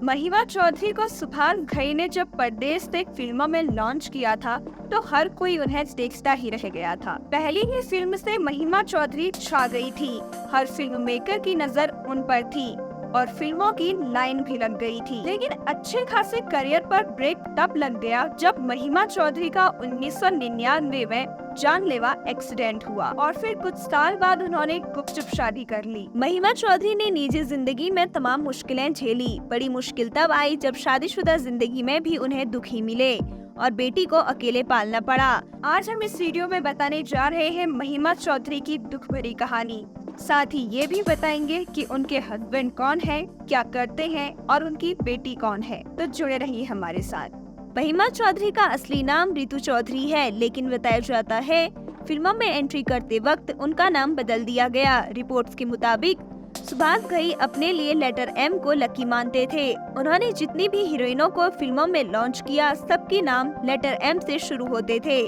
महिमा चौधरी को सुभाष घई ने जब परदेश से फिल्मों में लॉन्च किया था तो हर कोई उन्हें देखता ही रह गया था। पहली ही फिल्म से महिमा चौधरी छा गई थी। हर फिल्म मेकर की नजर उन पर थी और फिल्मों की लाइन भी लग गई थी। लेकिन अच्छे खासे करियर पर ब्रेक तब लग गया जब महिमा चौधरी का 1999 में जानलेवा एक्सीडेंट हुआ और फिर कुछ साल बाद उन्होंने गुपचुप शादी कर ली। महिमा चौधरी ने निजी जिंदगी में तमाम मुश्किलें झेली। बड़ी मुश्किल तब आई जब शादीशुदा जिंदगी में भी उन्हें दुख ही मिले और बेटी को अकेले पालना पड़ा। आज हम इस वीडियो में बताने जा रहे हैं महिमा चौधरी की दुख भरी कहानी। साथ ही ये भी बताएंगे कि उनके हस्बैंड कौन है, क्या करते हैं और उनकी बेटी कौन है। तो जुड़े रहिए हमारे साथ। महिमा चौधरी का असली नाम रितु चौधरी है, लेकिन बताया जाता है फिल्मों में एंट्री करते वक्त उनका नाम बदल दिया गया। रिपोर्ट्स के मुताबिक सुभाष घई अपने लिए लेटर एम को लकी मानते थे। उन्होंने जितनी भी हीरोइनों को फिल्मों में लॉन्च किया, सबके नाम लेटर एम से शुरू होते थे।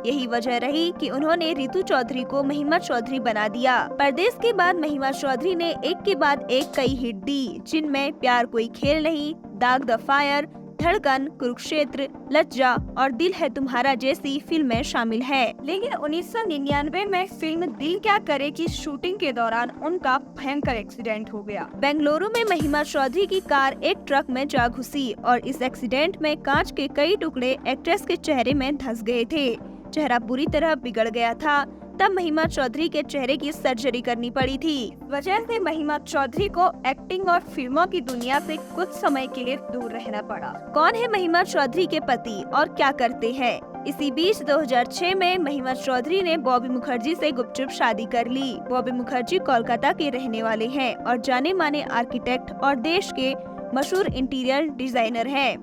यही वजह रही कि उन्होंने रितु चौधरी को महिमा चौधरी बना दिया। परदेश के बाद महिमा चौधरी ने एक के बाद एक कई हिट दी, जिनमें प्यार कोई खेल नहीं, दाग द फायर, धड़कन, कुरुक्षेत्र, लज्जा और दिल है तुम्हारा जैसी फिल्में शामिल है। लेकिन 1999 में फिल्म दिल क्या करे की शूटिंग के दौरान उनका भयंकर एक्सीडेंट हो गया। बेंगलुरु में महिमा चौधरी की कार एक ट्रक में जा घुसी और इस एक्सीडेंट में कांच के कई टुकड़े एक्ट्रेस के चेहरे में धंस गए थे। चेहरा बुरी तरह बिगड़ गया था। तब महिमा चौधरी के चेहरे की सर्जरी करनी पड़ी थी। वजह से महिमा चौधरी को एक्टिंग और फिल्मों की दुनिया से कुछ समय के लिए दूर रहना पड़ा। कौन है महिमा चौधरी के पति और क्या करते हैं? इसी बीच 2006 में महिमा चौधरी ने बॉबी मुखर्जी से गुपचुप शादी कर ली। बॉबी मुखर्जी कोलकाता के रहने वाले हैं और जाने माने आर्किटेक्ट और देश के मशहूर इंटीरियर डिजाइनर हैं।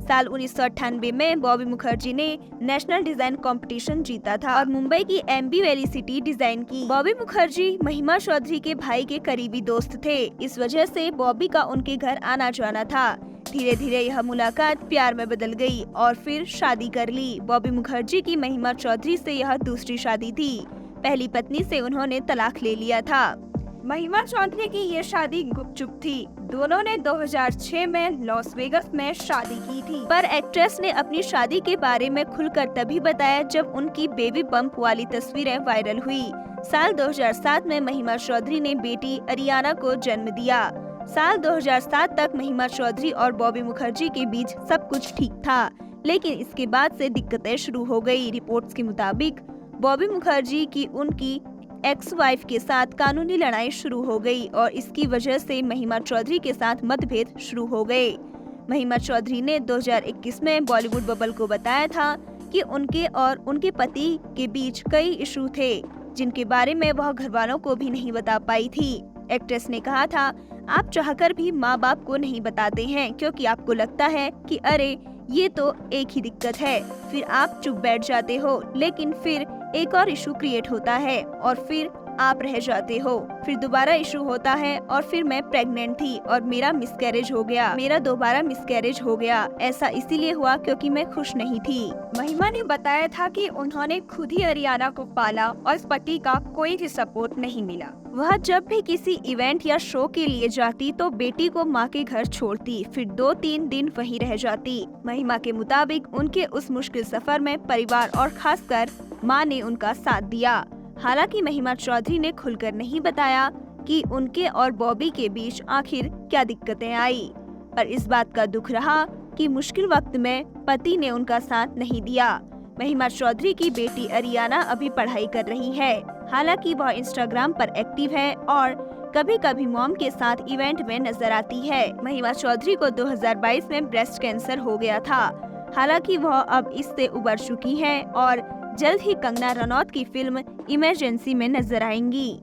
साल 1998 में बॉबी मुखर्जी ने नेशनल डिजाइन कंपटीशन जीता था और मुंबई की एमबी वैली सिटी डिजाइन की। बॉबी मुखर्जी महिमा चौधरी के भाई के करीबी दोस्त थे। इस वजह से बॉबी का उनके घर आना जाना था। धीरे धीरे यह मुलाकात प्यार में बदल गई और फिर शादी कर ली। बॉबी मुखर्जी की महिमा चौधरी से यह दूसरी शादी थी। पहली पत्नी से उन्होंने तलाक ले लिया था। महिमा चौधरी की ये शादी गुपचुप थी। दोनों ने 2006 में लॉस वेगस में शादी की थी, पर एक्ट्रेस ने अपनी शादी के बारे में खुलकर तभी बताया जब उनकी बेबी बम्प वाली तस्वीरें वायरल हुई। साल 2007 में महिमा चौधरी ने बेटी अरियाना को जन्म दिया। साल 2007 तक महिमा चौधरी और बॉबी मुखर्जी के बीच सब कुछ ठीक था, लेकिन इसके बाद से दिक्कतें शुरू हो गई। रिपोर्ट्स के मुताबिक बॉबी मुखर्जी की उनकी एक्स वाइफ के साथ कानूनी लड़ाई शुरू हो गई और इसकी वजह से महिमा चौधरी के साथ मतभेद शुरू हो गए। महिमा चौधरी ने 2021 में बॉलीवुड बबल को बताया था कि उनके और उनके पति के बीच कई इशू थे, जिनके बारे में वह घर वालों को भी नहीं बता पाई थी। एक्ट्रेस ने कहा था, आप चाहकर भी माँ बाप को नहीं बताते हैं क्योंकि आपको लगता है कि अरे ये तो एक ही दिक्कत है, फिर आप चुप बैठ जाते हो, लेकिन फिर एक और इशू क्रिएट होता है और फिर आप रह जाते हो, फिर दोबारा इशू होता है और फिर मैं प्रेग्नेंट थी और मेरा मिसकैरेज हो गया, मेरा दोबारा मिसकैरेज हो गया। ऐसा इसीलिए हुआ क्योंकि मैं खुश नहीं थी। महिमा ने बताया था कि उन्होंने खुद ही अरियाना को पाला और पति का कोई भी सपोर्ट नहीं मिला। वह जब भी किसी इवेंट या शो के लिए जाती तो बेटी को माँ के घर छोड़ती, फिर 2-3 दिन वहीं रह जाती। महिमा के मुताबिक उनके उस मुश्किल सफर में परिवार और खासकर माँ ने उनका साथ दिया। हालांकि महिमा चौधरी ने खुलकर नहीं बताया कि उनके और बॉबी के बीच आखिर क्या दिक्कतें आई, पर इस बात का दुख रहा कि मुश्किल वक्त में पति ने उनका साथ नहीं दिया। महिमा चौधरी की बेटी अरियाना अभी पढ़ाई कर रही है। हालांकि वह इंस्टाग्राम पर एक्टिव है और कभी कभी मॉम के साथ इवेंट में नजर आती है। महिमा चौधरी को 2022 में ब्रेस्ट कैंसर हो गया था। हालांकि वह अब इससे उबर चुकी है और जल्द ही कंगना रनौत की फिल्म इमरजेंसी में नजर आएंगी।